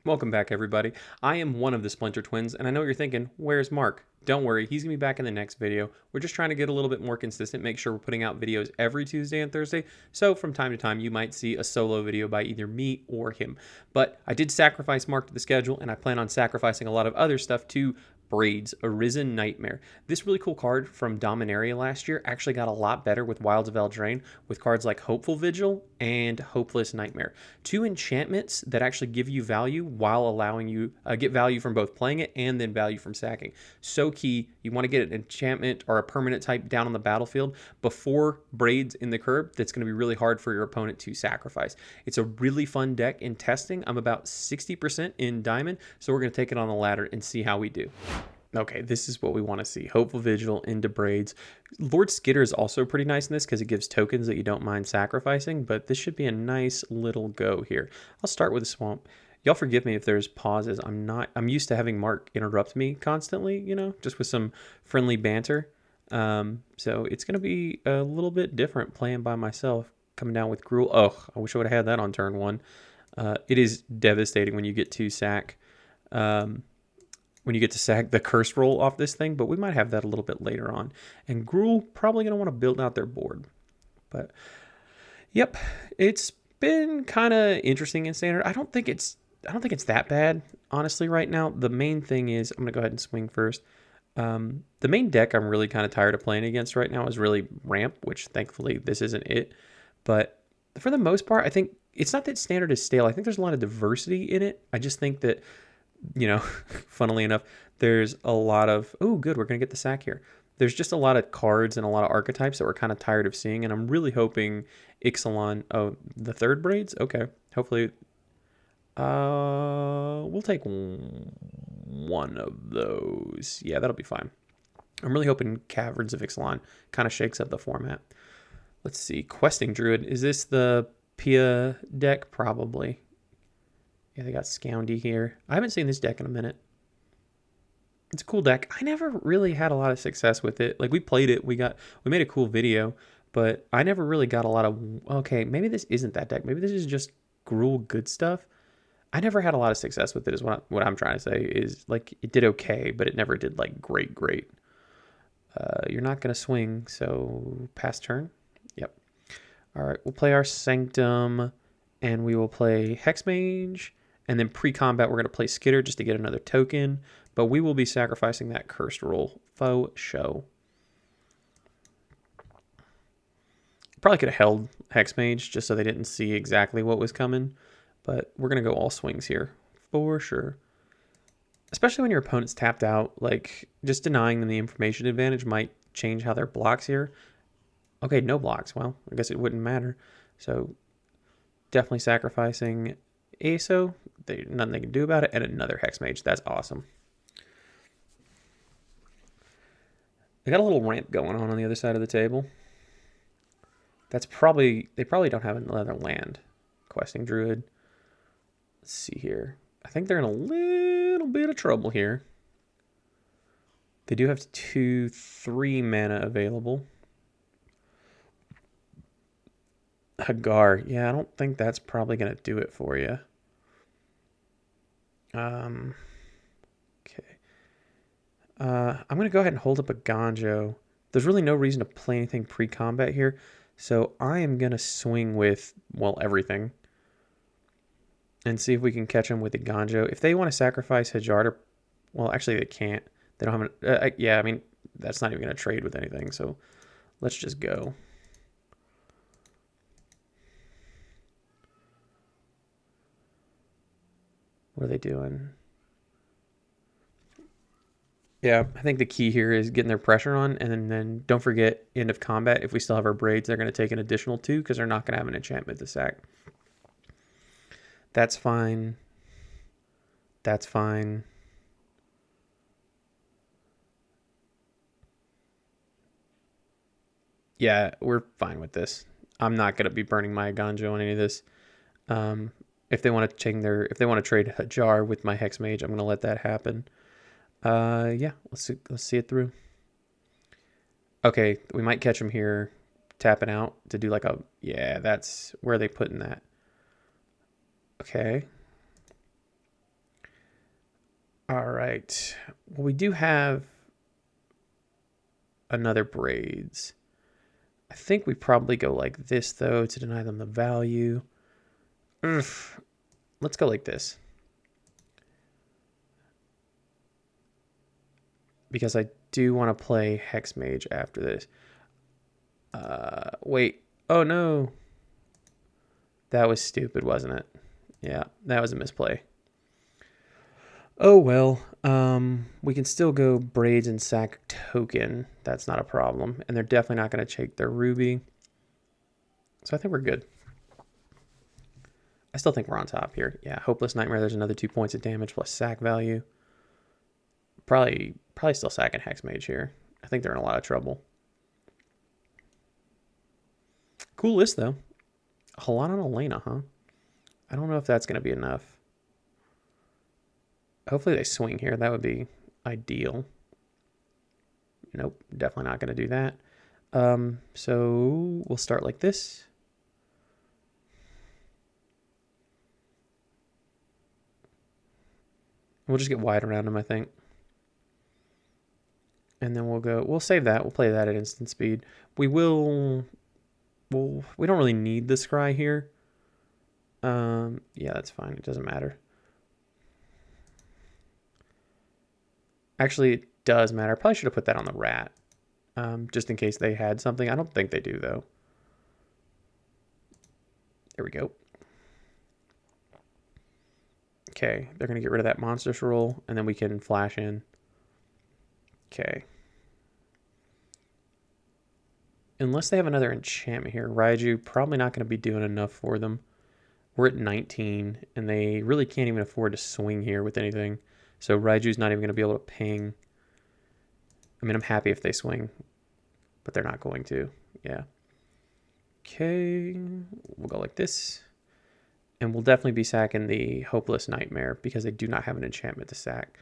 Welcome back, everybody. I am one of the Splinter Twins, and I know what you're thinking, where's Mark? Don't worry, he's going to be back in the next video. We're just trying to get a little bit more consistent, make sure we're putting out videos every Tuesday and Thursday, so from time to time you might see a solo video by either me or him. But I did sacrifice Mark to the schedule, and I plan on sacrificing a lot of other stuff to Braids, Arisen Nightmare. This really cool card from Dominaria last year actually got a lot better with Wilds of Eldraine with cards like Hopeful Vigil and Hopeless Nightmare. Two enchantments that actually give you value while allowing you get value from both playing it and then value from sacking. So key, you want to get an enchantment or a permanent type down on the battlefield before Braids in the curb. That's going to be really hard for your opponent to sacrifice. It's a really fun deck in testing. I'm about 60% in Diamond, so we're going to take it on the ladder and see how we do. Okay, this is what we want to see. Hopeful Vigil into Braids. Lord Skitter is also pretty nice in this because it gives tokens that you don't mind sacrificing, but this should be a nice little go here. I'll start with a Swamp. Y'all forgive me if there's pauses. I'm used to having Mark interrupt me constantly, you know, just with some friendly banter. So it's going to be a little bit different playing by myself, coming down with Gruul. Oh, I wish I would have had that on turn one. It is devastating when you get to sack. When you get to sack the curse roll off this thing, but we might have that a little bit later on. And Gruul probably going to want to build out their board. But, yep, it's been kind of interesting in Standard. I don't think it's that bad, honestly, right now. The main thing is, I'm going to go ahead and swing first. The main deck I'm really kind of tired of playing against right now is really Ramp, which thankfully this isn't it. But for the most part, I think it's not that Standard is stale. I think there's a lot of diversity in it. I just think that, you know, funnily enough, there's a lot of, oh, good, we're going to get the sack here. There's just a lot of cards and a lot of archetypes that we're kind of tired of seeing, and I'm really hoping Ixalan, oh, the third Braids? Okay, hopefully, we'll take one of those. Yeah, that'll be fine. I'm really hoping Caverns of Ixalan kind of shakes up the format. Let's see, Questing Druid. Is this the Pia deck? Probably. Yeah, they got Scoundy here. I haven't seen this deck in a minute. It's a cool deck. I never really had a lot of success with it. Like, we played it. We made a cool video, but I never really got a lot of, okay, maybe this isn't that deck. Maybe this is just Gruul good stuff. I never had a lot of success with it is what I'm trying to say is, like, it did okay, but it never did, like, great. You're not going to swing, so pass turn. Yep. All right, we'll play our Sanctum, and we will play Hexmage. And then pre-combat, we're going to play Skitter just to get another token. But we will be sacrificing that cursed roll. Faux show. Probably could have held Hexmage just so they didn't see exactly what was coming. But we're going to go all swings here. For sure. Especially when your opponent's tapped out. Like, just denying them the information advantage might change how their blocks here. Okay, no blocks. Well, I guess it wouldn't matter. So, definitely sacrificing ASO. Nothing they can do about it. And another Hexmage. That's awesome. They got a little ramp going on the other side of the table. That's probably, they probably don't have another land. Questing Druid. Let's see here. I think they're in a little bit of trouble here. They do have 2-3 mana available. Hagar. Yeah, I don't think that's probably going to do it for you. Okay. I'm going to go ahead and hold up a Ganjo. There's really no reason to play anything pre-combat here. So I am going to swing with, well, everything. And see if we can catch them with the Ganjo. If they want to sacrifice Hajar, well, actually they can't. They don't have yeah, I mean, that's not even going to trade with anything. So let's just go. What are they doing? Yeah, I think the key here is getting their pressure on, and then don't forget, end of combat, if we still have our Braids, they're going to take an additional 2 because they're not going to have an enchantment to sack. That's fine. That's fine. Yeah, we're fine with this. I'm not going to be burning my Ganjo on any of this. If they want to if they want to trade Hajar with my Hexmage, I'm going to let that happen. Yeah, let's see it through. Okay, we might catch them here tapping out to do like a, yeah, that's where are they putting that. Okay. All right. Well, we do have another Braids. I think we probably go like this, though, to deny them the value. Ugh. Let's go like this. Because I do want to play Hex Mage after this. Wait. Oh, no. That was stupid, wasn't it? Yeah, that was a misplay. Oh, well. We can still go Braids and sack token. That's not a problem. And they're definitely not going to take their Ruby. So I think we're good. I still think we're on top here. Yeah, Hopeless Nightmare. There's another 2 points of damage plus sack value. Probably still sacking Hex Mage here. I think they're in a lot of trouble. Cool list, though. Halana and Elena, huh? I don't know if that's going to be enough. Hopefully they swing here. That would be ideal. Nope, definitely not going to do that. So we'll start like this. We'll just get wide around him, I think. And then we'll save that. We'll play that at instant speed. We don't really need the scry here. Yeah, that's fine. It doesn't matter. Actually, it does matter. I probably should have put that on the rat. Just in case they had something. I don't think they do, though. There we go. Okay, they're going to get rid of that monstrous roll, and then we can flash in. Okay. Unless they have another enchantment here. Raiju, probably not going to be doing enough for them. We're at 19, and they really can't even afford to swing here with anything. So Raiju's not even going to be able to ping. I mean, I'm happy if they swing, but they're not going to. Yeah. Okay, we'll go like this. And we'll definitely be sacking the Hopeless Nightmare because they do not have an enchantment to sack.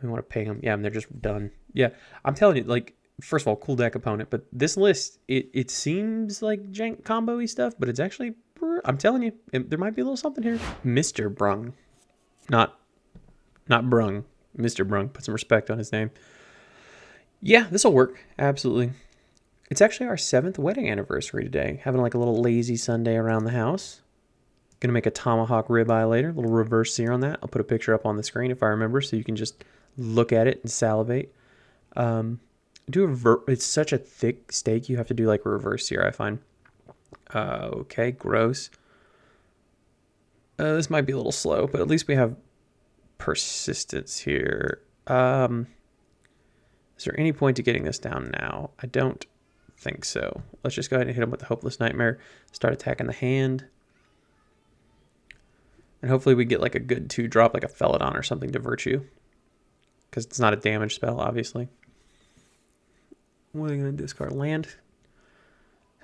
We want to ping them. Yeah, and they're just done. Yeah, I'm telling you, like, first of all, cool deck opponent. But this list, it seems like jank combo-y stuff, but it's actually, I'm telling you, there might be a little something here. Mr. Brung. Not Brung. Mr. Brung. Put some respect on his name. Yeah, this will work. Absolutely. It's actually our 7th wedding anniversary today. Having like a little lazy Sunday around the house. Gonna make a tomahawk ribeye later. A little reverse sear on that. I'll put a picture up on the screen if I remember, so you can just look at it and salivate. It's such a thick steak. You have to do like a reverse sear, I find. Okay, gross. This might be a little slow, but at least we have persistence here. Is there any point to getting this down now? I don't think so. Let's just go ahead and hit him with the Hopeless Nightmare. Start attacking the hand. And hopefully we get like a good 2-drop, like a Felidon or something to Virtue. Because it's not a damage spell, obviously. What are they going to discard? Land?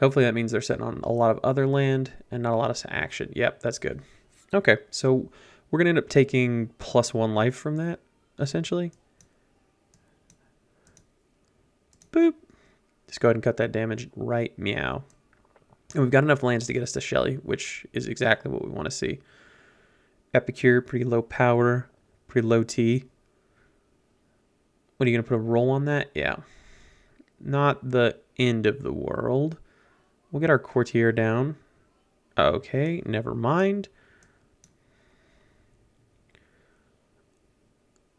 Hopefully that means they're setting on a lot of other land and not a lot of action. Yep, that's good. Okay, so we're going to end up taking +1 life from that, essentially. Boop. Just go ahead and cut that damage right meow. And we've got enough lands to get us to Shelly, which is exactly what we want to see. Epicure, pretty low power, pretty low T. What are you going to put a roll on that? Yeah. Not the end of the world. We'll get our Courtier down. Okay, never mind.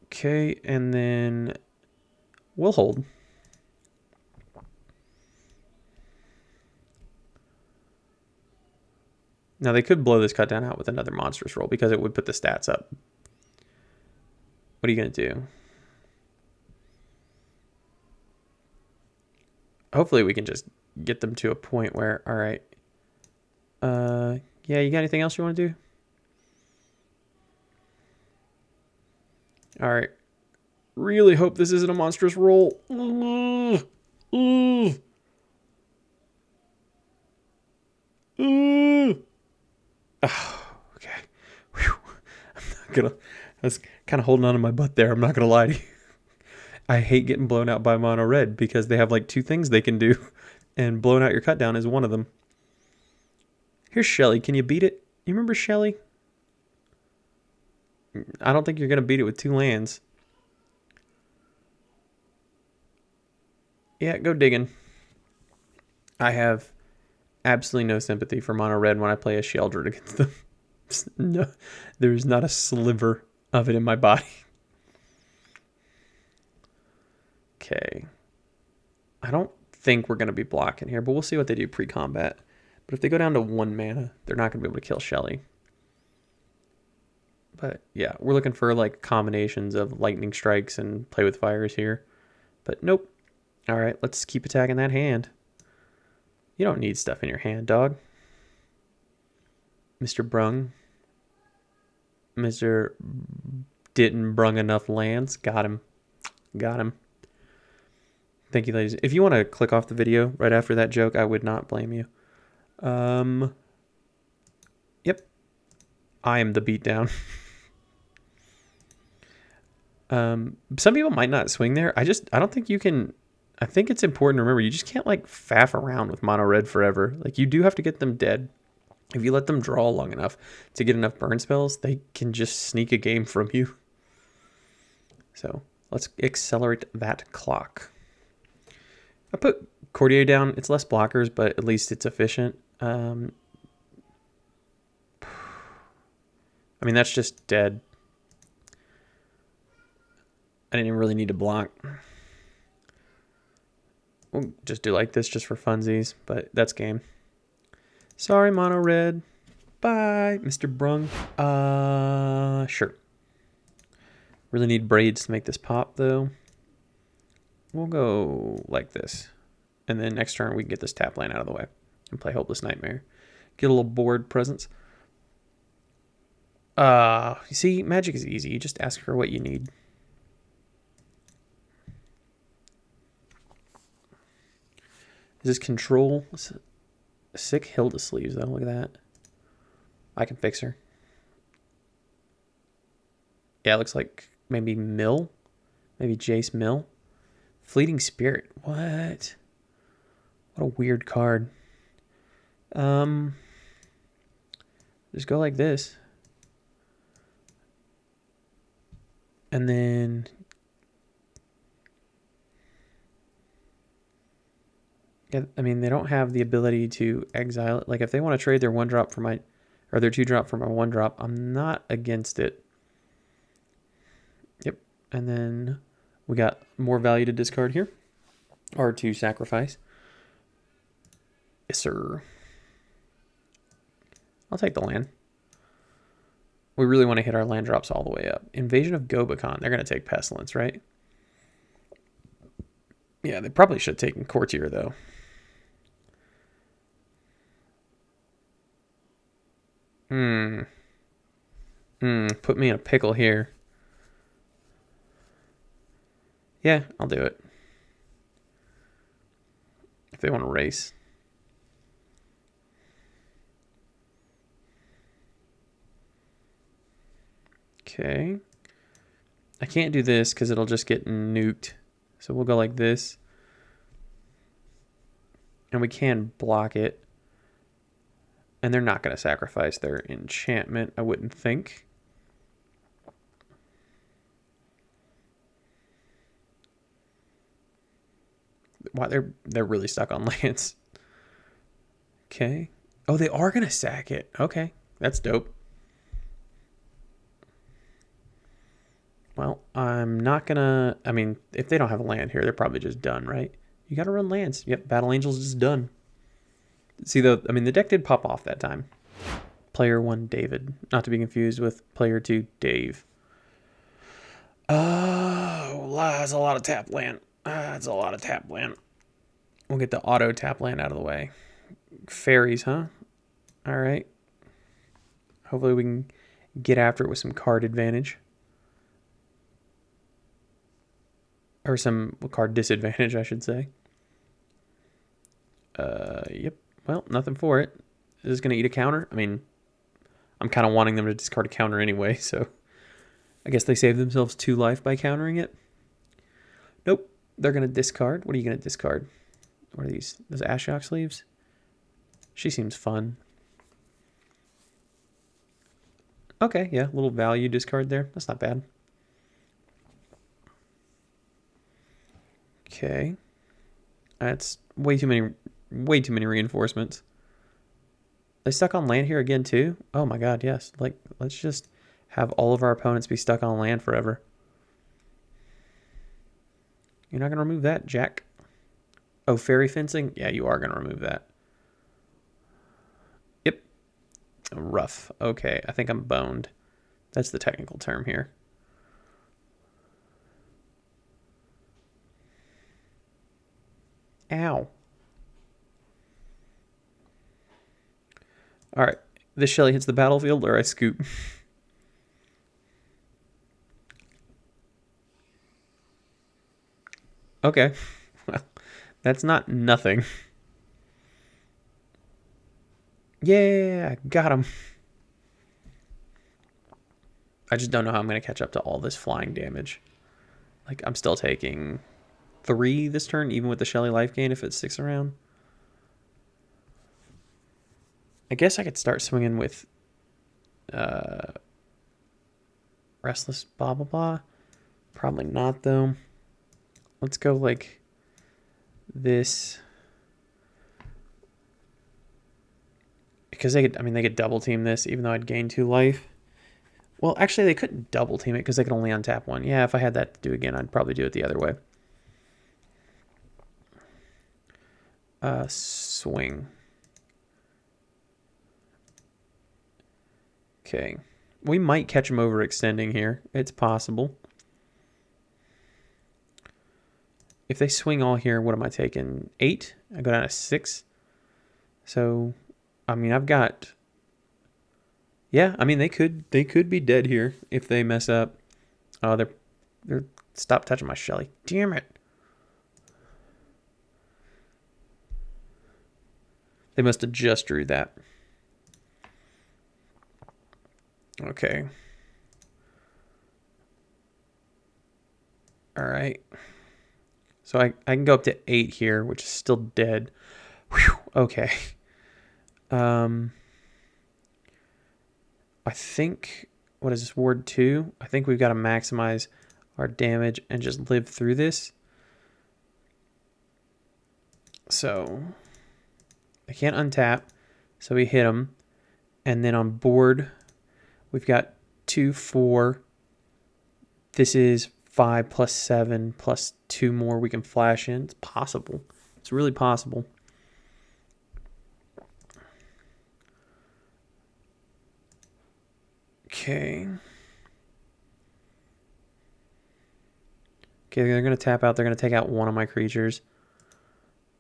Okay, and then we'll hold. Now, they could blow this cut down out with another monstrous roll because it would put the stats up. What are you going to do? Hopefully we can just get them to a point where, all right. Yeah, you got anything else you want to do? All right. Really hope this isn't a monstrous roll. Oh, okay. Whew. I was kind of holding on to my butt there. I'm not going to lie to you. I hate getting blown out by mono red because they have like 2 things they can do, and blowing out your cut down is one of them. Here's Shelly. Can you beat it? You remember Shelly? I don't think you're going to beat it with 2 lands. Yeah, go digging. I have absolutely no sympathy for mono red when I play a Sheldred against them. No, there's not a sliver of it in my body. Okay. I don't think we're going to be blocking here, but we'll see what they do pre-combat. But if they go down to 1 mana, they're not going to be able to kill Shelly. But yeah, we're looking for like combinations of lightning strikes and play with fires here. But nope. All right, let's keep attacking that hand. You don't need stuff in your hand, dog. Mr. Brung. Mr. Didn't brung enough lands. Got him. Got him. Thank you, ladies. If you want to click off the video right after that joke, I would not blame you. Yep. I am the beatdown. Some people might not swing there. I don't think you can. I think it's important to remember you just can't like faff around with mono red forever. Like you do have to get them dead. If you let them draw long enough to get enough burn spells, they can just sneak a game from you. So let's accelerate that clock. I put Courtier down. It's less blockers, but at least it's efficient. I mean, that's just dead. I didn't even really need to block. We'll just do like this just for funsies, but that's game. Sorry, mono red. Bye, Mr. Brung. Sure. Really need braids to make this pop, though. We'll go like this. And then next turn, we can get this tap land out of the way and play Hopeless Nightmare. Get a little board presence. You see, Magic is easy. You just ask for what you need. Is this control? Sick Hilda sleeves, though. Look at that. I can fix her. Yeah, it looks like maybe Mill. Maybe Jace Mill. Fleeting Spirit. What? What a weird card. Just go like this. And then... yeah, I mean, they don't have the ability to exile it. Like, if they want to trade their 1-drop for my... or their 2-drop for my 1-drop, I'm not against it. Yep. And then we got more value to discard here. Or to sacrifice. Yes, sir. I'll take the land. We really want to hit our land drops all the way up. Invasion of Gobakon. They're going to take Pestilence, right? Yeah, they probably should have taken Courtier, though. Put me in a pickle here. Yeah, I'll do it. If they want to race. Okay. I can't do this because it'll just get nuked. So we'll go like this. And we can block it. And they're not going to sacrifice their enchantment, I wouldn't think. Wow, they're really stuck on lands. Okay. Oh, they are going to sack it. Okay, that's dope. Well, I'm not going to... I mean, if they don't have a land here, they're probably just done, right? You got to run lands. Yep, Battle Angel's just done. See, though, I mean, the deck did pop off that time. Player 1, David. Not to be confused with Player 2, Dave. Oh, that's a lot of tap land. That's a lot of tap land. We'll get the auto tap land out of the way. Fairies, huh? All right. Hopefully we can get after it with some card advantage. Or some card disadvantage, I should say. Yep. Well, nothing for it. Is this going to eat a counter? I mean, I'm kind of wanting them to discard a counter anyway, so I guess they save themselves 2 life by countering it. Nope. They're going to discard. What are you going to discard? What are these? Those Ashiok sleeves? She seems fun. Okay, yeah, little value discard there. That's not bad. Okay. That's way too many reinforcements. They stuck on land here again too? Oh my god, yes. Like, let's just have all of our opponents be stuck on land forever. You're not going to remove that, Jack. Oh, fairy fencing? Yeah, you are going to remove that. Yep. Rough. Okay, I think I'm boned. That's the technical term here. Ow. Alright, this Shelly hits the battlefield or I scoop. Okay. Well, that's not nothing. Yeah, got him. I just don't know how I'm going to catch up to all this flying damage. Like, I'm still taking 3 this turn, even with the Shelly life gain if it sticks around. I guess I could start swinging with Restless blah blah blah. Probably not though. Let's go like this. Because they could double team this even though I'd gain 2 life. Well, actually they couldn't double team it because they could only untap 1. Yeah, if I had that to do again, I'd probably do it the other way. Swing. Okay. We might catch them overextending here. It's possible. If they swing all here, what am I taking? 8? I go down to 6. So, I mean, I've got... Yeah, I mean, they could be dead here if they mess up. Oh, they're stop touching my Shelly. Damn it. They must have just drew that. Okay. All right. So I can go up to 8 here, which is still dead. Whew, okay. I think, what is this, Ward 2? I think we've got to maximize our damage and just live through this. So, I can't untap, so we hit them. And then on board, we've got 2, 4. This is 5 plus 7 plus 2 more we can flash in. It's possible. It's really possible. Okay. Okay, they're going to tap out. They're going to take out one of my creatures.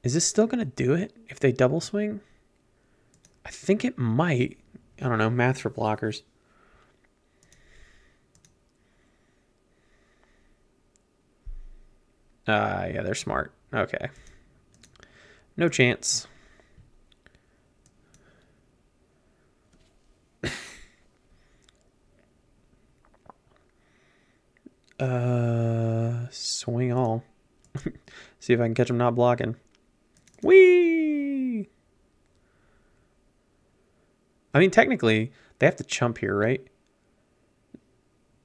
Is this still going to do it if they double swing? I think it might. I don't know. Math for blockers. Yeah, they're smart. Okay. No chance. Swing all. See if I can catch them not blocking. Whee! I mean, technically, they have to chump here, right?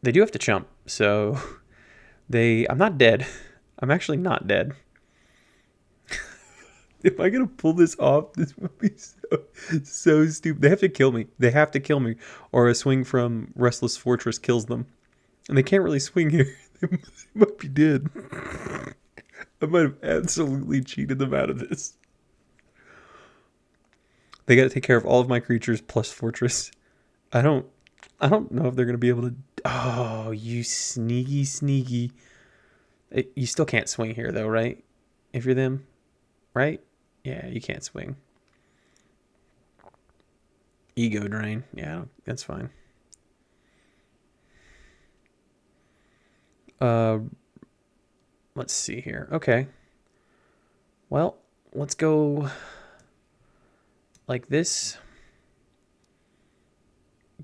They do have to chump, so I'm not dead. I'm actually not dead. If I gotta pull this off, this would be so stupid. They have to kill me. They have to kill me, or a swing from Restless Fortress kills them. And they can't really swing here. They might be dead. I might have absolutely cheated them out of this. They got to take care of all of my creatures plus Fortress. I don't know if they're gonna be able to. Oh, you sneaky. You still can't swing here though, right? If you're them, right? Yeah, you can't swing. Ego drain. Yeah, that's fine. Let's see here. Okay. Well, let's go like this.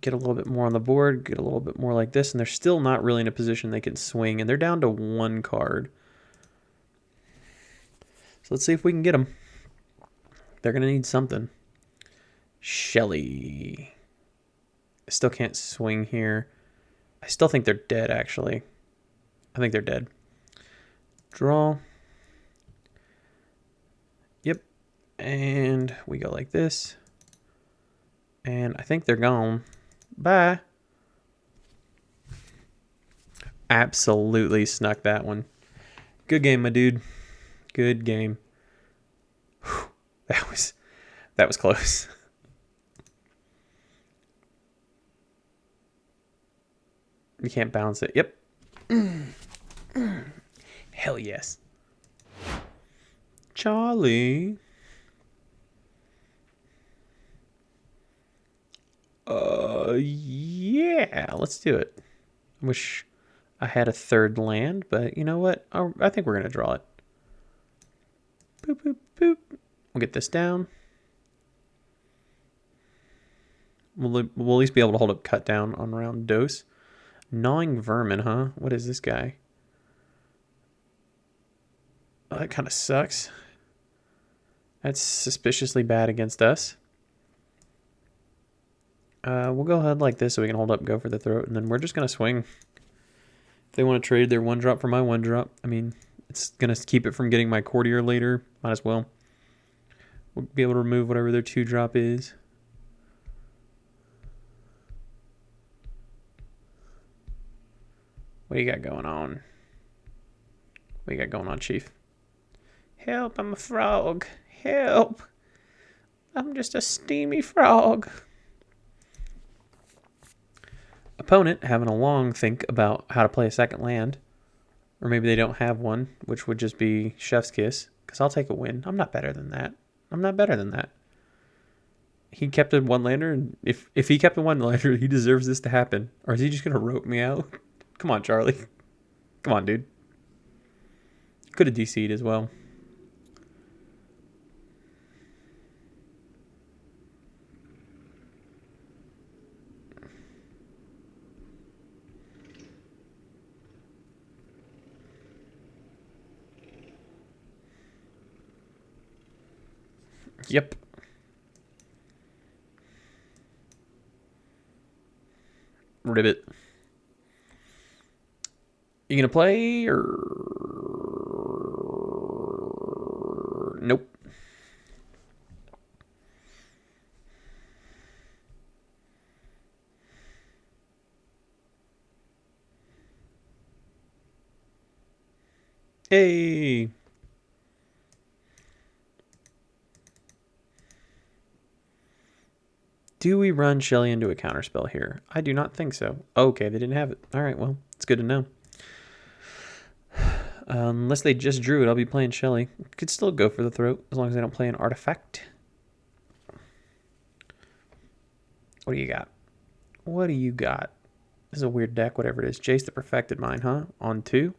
Get a little bit more on the board, get a little bit more like this, and they're still not really in a position they can swing, and they're down to 1 card. So let's see if we can get them. They're going to need something. Shelly. I still can't swing here. I still think they're dead, actually. I think they're dead. Draw. Yep. And we go like this. And I think they're gone. Bye. Absolutely snuck that one. Good game, my dude. Good game. Whew. That was close. You can't balance it. Yep. Hell yes. Charlie. Yeah, let's do it. Wish I had a third land, but you know what? I think we're going to draw it. Boop, boop, boop. We'll get this down. We'll at least be able to hold up cut down on round dose. Gnawing vermin, huh? What is this guy? Oh, that kind of sucks. That's suspiciously bad against us. We'll go ahead like this so we can hold up, go for the throat, and then we're just going to swing. If they want to trade their 1-drop for my 1-drop, I mean, it's going to keep it from getting my courtier later. Might as well. We'll be able to remove whatever their 2-drop is. What do you got going on? What do you got going on, Chief? Help, I'm a frog. Help. I'm just a steamy frog. Opponent having a long think about how to play a second land. Or maybe they don't have one, which would just be Chef's Kiss. Because I'll take a win. I'm not better than that. I'm not better than that. He kept a 1-lander, and if he kept a 1-lander, he deserves this to happen. Or is he just going to rope me out? Come on, Charlie. Come on, dude. Could have DC'd as well. Yep. Ribbit. You gonna play or nope? Hey. Do we run Shelly into a counterspell here? I do not think so. Okay, they didn't have it. All right, well, it's good to know. Unless they just drew it, I'll be playing Shelly. Could still go for the throat as long as I don't play an artifact. What do you got? What do you got? This is a weird deck, whatever it is. Jace the Perfected Mind, huh? On 2.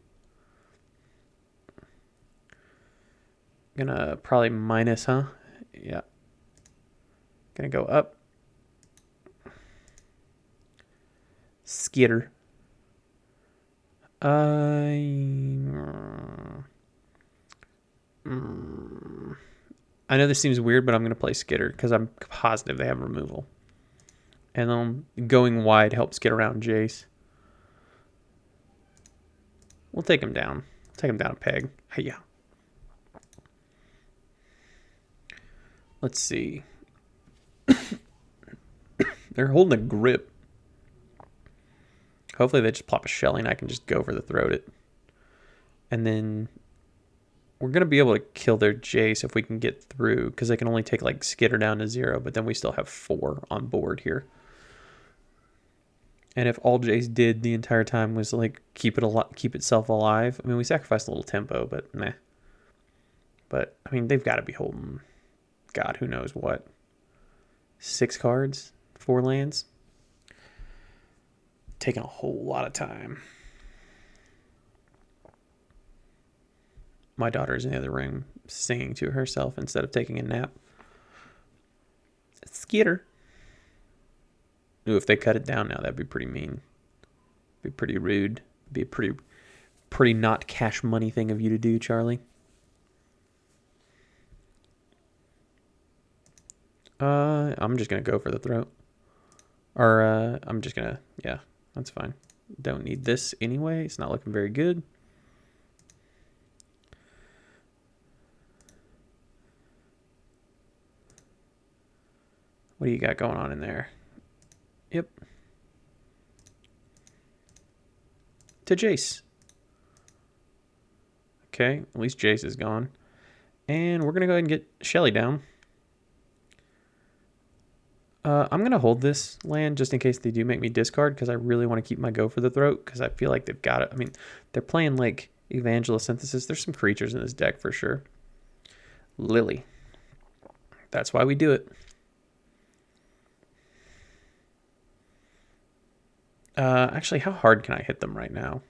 Gonna probably minus, huh? Yeah. Gonna go up. Skitter. I know this seems weird, but I'm going to play Skitter because I'm positive they have removal. And then going wide helps get around Jace. We'll take him down. Take him down a peg. Yeah. Let's see. They're holding a grip. Hopefully they just plop a Shelly and I can just go for the throat it. And then we're going to be able to kill their Jace if we can get through, because they can only take like Skitter down to 0, but then we still have 4 on board here. And if all Jace did the entire time was like keep itself alive, I mean, we sacrificed a little tempo, but meh. But I mean, they've got to be holding, God, who knows what. 6 cards, 4 lands. Taking a whole lot of time. My daughter is in the other room singing to herself instead of taking a nap. Skitter. Ooh, if they cut it down now, that'd be pretty mean. Be pretty rude. Be a pretty not cash money thing of you to do, Charlie. I'm just gonna go for the throat. Or I'm just gonna, yeah, that's fine. Don't need this anyway. It's not looking very good. What do you got going on in there? Yep. To Jace. Okay, at least Jace is gone. And we're going to go ahead and get Shelly down. I'm going to hold this land just in case they do make me discard, because I really want to keep my Go for the Throat, because I feel like they've got it. I mean, they're playing like Evangelosynthesis. There's some creatures in this deck for sure. Lily. That's why we do it. Actually, how hard can I hit them right now?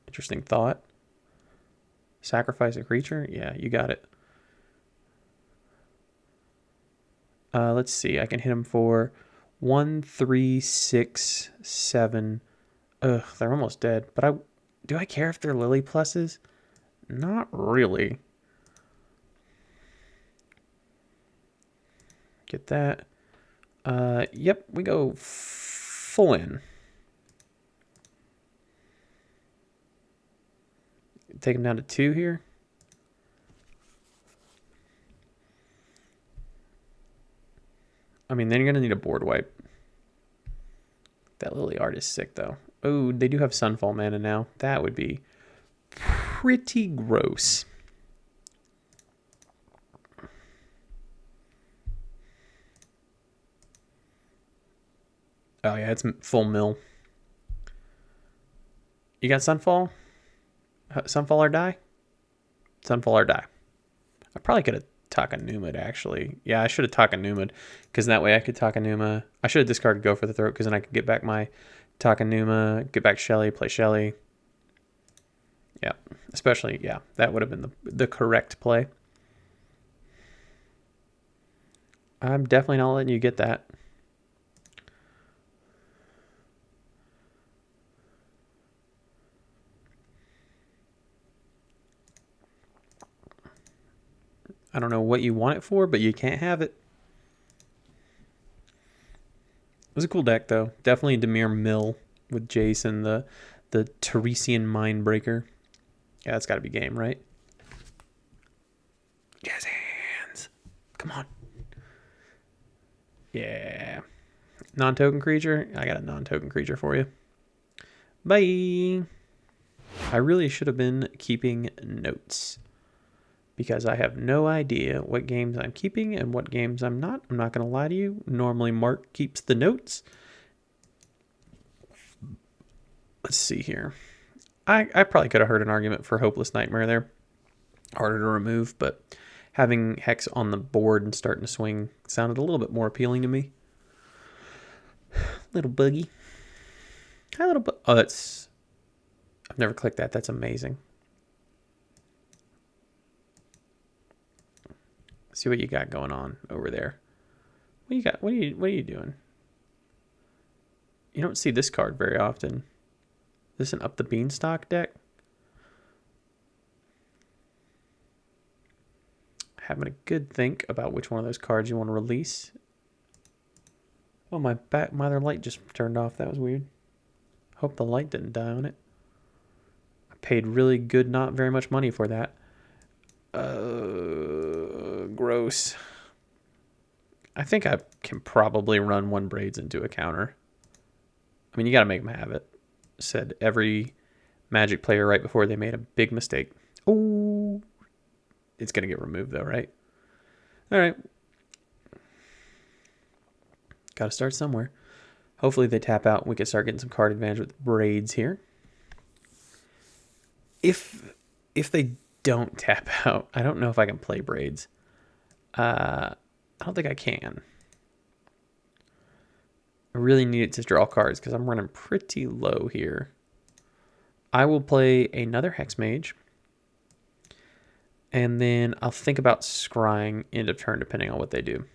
Interesting thought. Sacrifice a creature? Yeah, you got it. Let's see. I can hit them for 1, 3, 6, 7. Ugh, they're almost dead. But do I care if they're Lily pluses? Not really. Get that. Yep, we go full in. Take him down to 2 here. I mean, then you're going to need a board wipe. That Lily art is sick, though. Oh, they do have Sunfall mana now. That would be pretty gross. Oh, yeah, it's full mill. You got Sunfall? Sunfall or die? Sunfall or die. I probably could have Takanuma'd, actually. Yeah, I should have Takanuma'd, because that way I could Takanuma. I should have discarded Go for the Throat, because then I could get back my Takanuma, get back Shelly, play Shelly. Yeah, especially, yeah, that would have been the correct play. I'm definitely not letting you get that. I don't know what you want it for, but you can't have it. It was a cool deck, though. Definitely Dimir Mill with Jace and the Teresian Mindbreaker. Yeah, that's got to be game, right? Jazz hands. Come on. Yeah. Non-token creature? I got a non-token creature for you. Bye. I really should have been keeping notes, because I have no idea what games I'm keeping and what games I'm not. I'm not going to lie to you. Normally Mark keeps the notes. Let's see here. I probably could have heard an argument for Hopeless Nightmare there. Harder to remove, but having Hex on the board and starting to swing sounded a little bit more appealing to me. Little buggy. Hi, little bug. Oh, that's... I've never clicked that. That's amazing. See what you got going on over there. What you got? What are you doing? You don't see this card very often. Is this an Up the Beanstalk deck? Having a good think about which one of those cards you want to release. Oh, my other light just turned off. That was weird. Hope the light didn't die on it. I paid really good, not very much money for that. Gross. I think I can probably run one Braids into a counter. I mean, you got to make them have it. Said every Magic player right before they made a big mistake. Oh, it's going to get removed though, right? All right. Got to start somewhere. Hopefully they tap out and we can start getting some card advantage with Braids here. If they don't tap out, I don't know if I can play Braids. I don't think I can. I really need it to draw cards because I'm running pretty low here. I will play another Hex Mage. And then I'll think about scrying end of turn depending on what they do.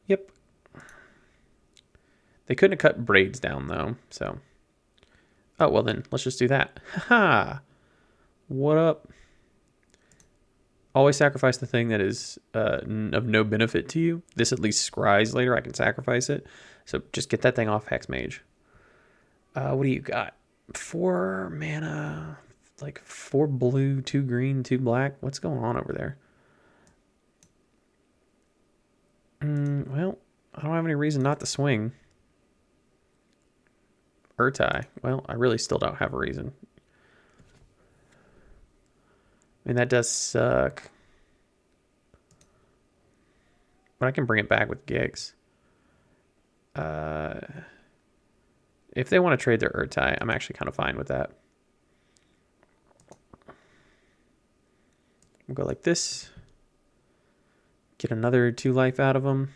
Yep. They couldn't have cut Braids down though, so. Oh, well then, let's just do that. Haha. What up? Always sacrifice the thing that is of no benefit to you. This at least scries later. I can sacrifice it. So just get that thing off Hexmage. What do you got? 4 mana, like 4 blue, 2 green, 2 black. What's going on over there? Well, I don't have any reason not to swing. Urtai. Well, I really still don't have a reason. I mean, that does suck. But I can bring it back with gigs. If they want to trade their Urtai, I'm actually kind of fine with that. We'll go like this. Get another 2 life out of them.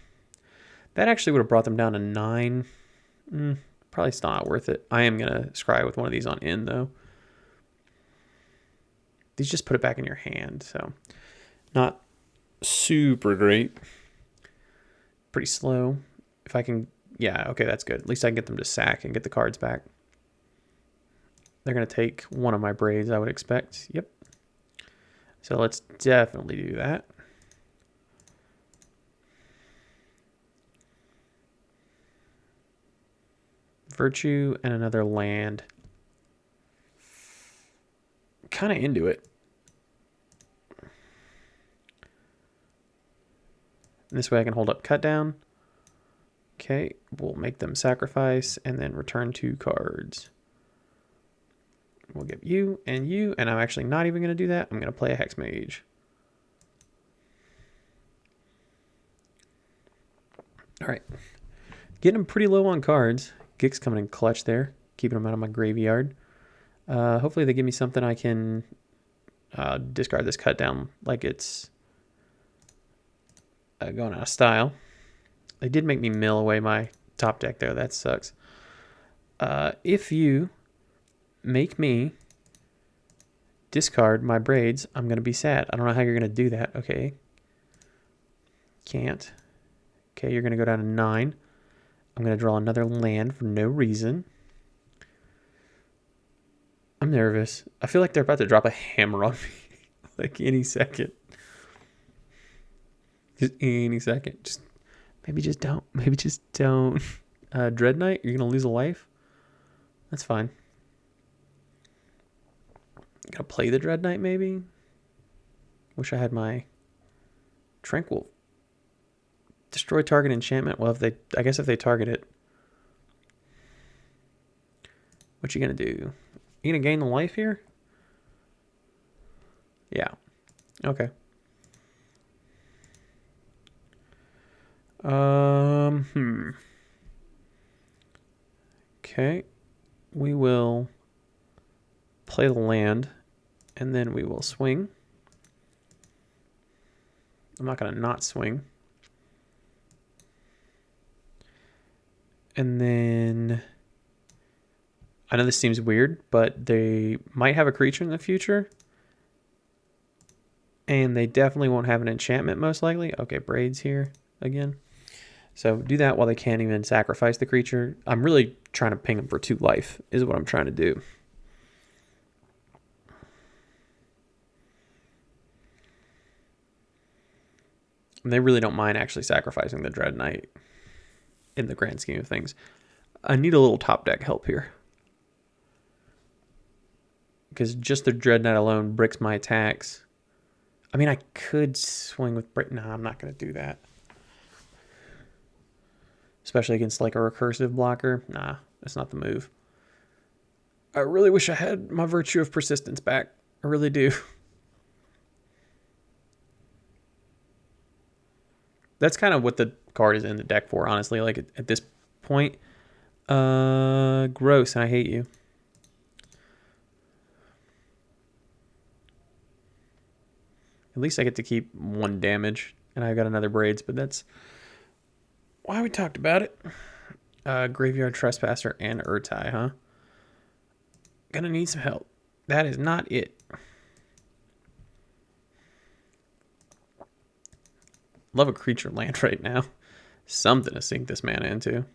That actually would have brought them down to 9. Probably still not worth it. I am going to scry with one of these on in, though. These just put it back in your hand, so not super great. Pretty slow. If I can... Yeah, okay, that's good. At least I can get them to sack and get the cards back. They're going to take one of my braids, I would expect. Yep. So let's definitely do that. Virtue and another land. Kind of into it. And this way I can hold up cut down. Okay, we'll make them sacrifice and then return 2 cards. We'll get you, and I'm actually not even going to do that. I'm going to play a Hexmage. All right. Getting them pretty low on cards. Gig's coming in clutch there, keeping them out of my graveyard. Hopefully they give me something I can discard this cut down like it's going out of style. They did make me mill away my top deck there. That sucks. If you make me discard my braids, I'm going to be sad. I don't know how you're going to do that. Okay. Can't. Okay, you're going to go down to 9. I'm going to draw another land for no reason. I'm nervous. I feel like they're about to drop a hammer on me. Like any second. Just any second. Maybe just don't. Maybe just don't. Dread Knight, you're going to lose a life? That's fine. Gotta play the Dread Knight, maybe? Wish I had my Tranquil. Destroy target enchantment. Well, I guess if they target it. What you going to do? You going to gain the life here? Yeah. Okay. Okay. We will play the land, and then we will swing. I'm not going to not swing. And then, I know this seems weird, but they might have a creature in the future. And they definitely won't have an enchantment, most likely. Okay, Braids here again. So do that while they can't even sacrifice the creature. I'm really trying to ping them for 2 life, is what I'm trying to do. And they really don't mind actually sacrificing the Dread Knight in the grand scheme of things. I need a little top deck help here. Because just the Dread Knight alone bricks my attacks. I mean, I could swing with Brick. Nah, I'm not going to do that. Especially against like a recursive blocker. Nah, that's not the move. I really wish I had my Virtue of Persistence back. I really do. That's kind of what the card is in the deck for, honestly. Like at this point. Gross, and I hate you. At least I get to keep 1 damage. And I got another Braids, but that's why we talked about it. Graveyard Trespasser and Urtai, huh? Gonna need some help. That is not it. Love a creature land right now. Something to sink this mana into.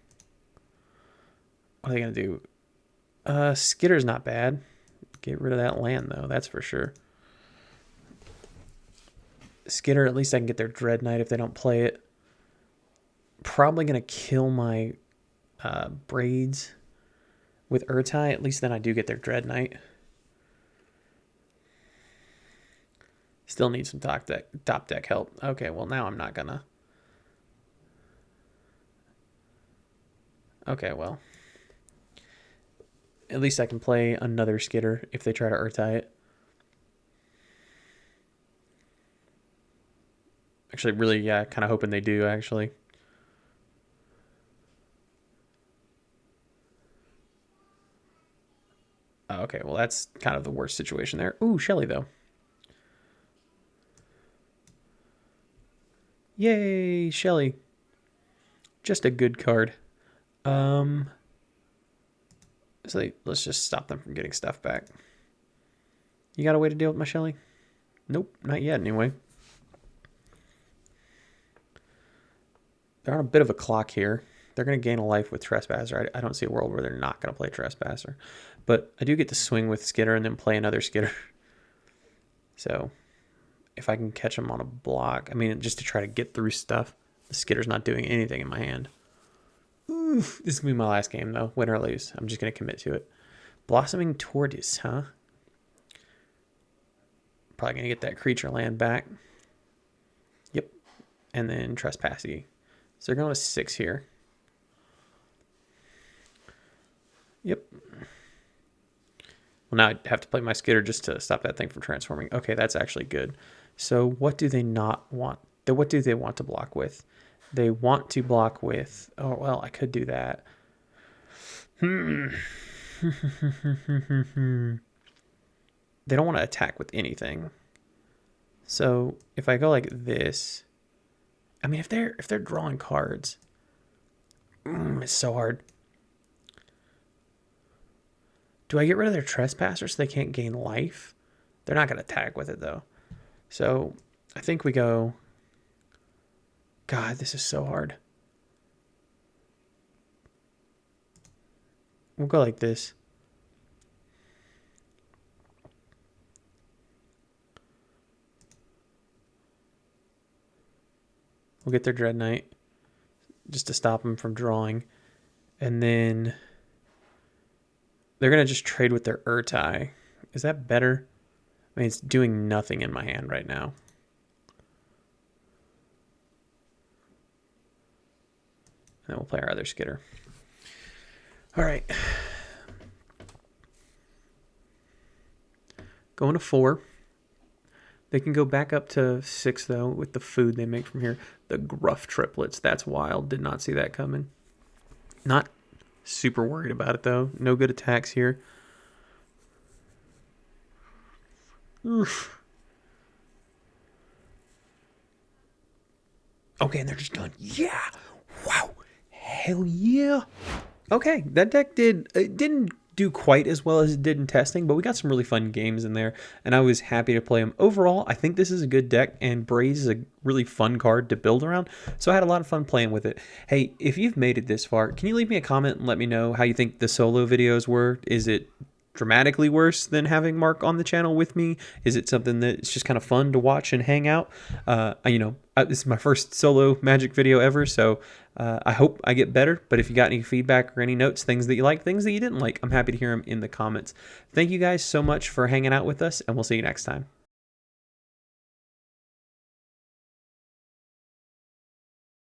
What are they gonna do? Skitter's not bad. Get rid of that land though, that's for sure. Skitter, at least I can get their Dread Knight if they don't play it. Probably going to kill my Braids with Urtai. At least then I do get their Dread Knight. Still need some top deck help. Okay, well now I'm not going to. Okay, well. At least I can play another Skitter if they try to Urtai it. Actually, really, yeah, kind of hoping they do, actually. Oh, okay, well, that's kind of the worst situation there. Ooh, Shelly, though. Yay, Shelly. Just a good card. So let's just stop them from getting stuff back. You got a way to deal with my Shelly? Nope, not yet, anyway. They're on a bit of a clock here. They're going to gain a life with Trespasser. I don't see a world where they're not going to play Trespasser. But I do get to swing with Skitter and then play another Skitter. So if I can catch them on a block, I mean, just to try to get through stuff. The Skitter's not doing anything in my hand. Oof, this is going to be my last game, though. Win or lose. I'm just going to commit to it. Blossoming Tortoise, huh? Probably going to get that creature land back. Yep. And then Trespassy. So they're going to 6 here. Yep. Well, now I have to play my Skitter just to stop that thing from transforming. Okay, that's actually good. So what do they not want? What do they want to block with? They want to block with... Oh, well, I could do that. They don't want to attack with anything. So if I go like this... I mean, if they're drawing cards... it's so hard. Do I get rid of their Trespasser so they can't gain life? They're not going to attack with it, though. So I think we go... God, this is so hard. We'll go like this. We'll get their Dread Knight just to stop them from drawing. And then they're going to just trade with their Urtai. Is that better? I mean, it's doing nothing in my hand right now. And then we'll play our other Skitter. All right. Going to 4. They can go back up to 6, though, with the food they make from here. The Gruff Triplets. That's wild. Did not see that coming. Not super worried about it, though. No good attacks here. Oof. Okay, and they're just done. Yeah. Wow. Hell yeah. Okay, that deck didn't do quite as well as it did in testing, but we got some really fun games in there, and I was happy to play them. Overall, I think this is a good deck, and Braids is a really fun card to build around, so I had a lot of fun playing with it. Hey, if you've made it this far, can you leave me a comment and let me know how you think the solo videos were? Is it dramatically worse than having Mark on the channel with me? Is it something that's just kind of fun to watch and hang out? This is my first solo Magic video ever, so I hope I get better. But if you got any feedback or any notes, things that you like, things that you didn't like, I'm happy to hear them in the comments. Thank you guys so much for hanging out with us, and we'll see you next time.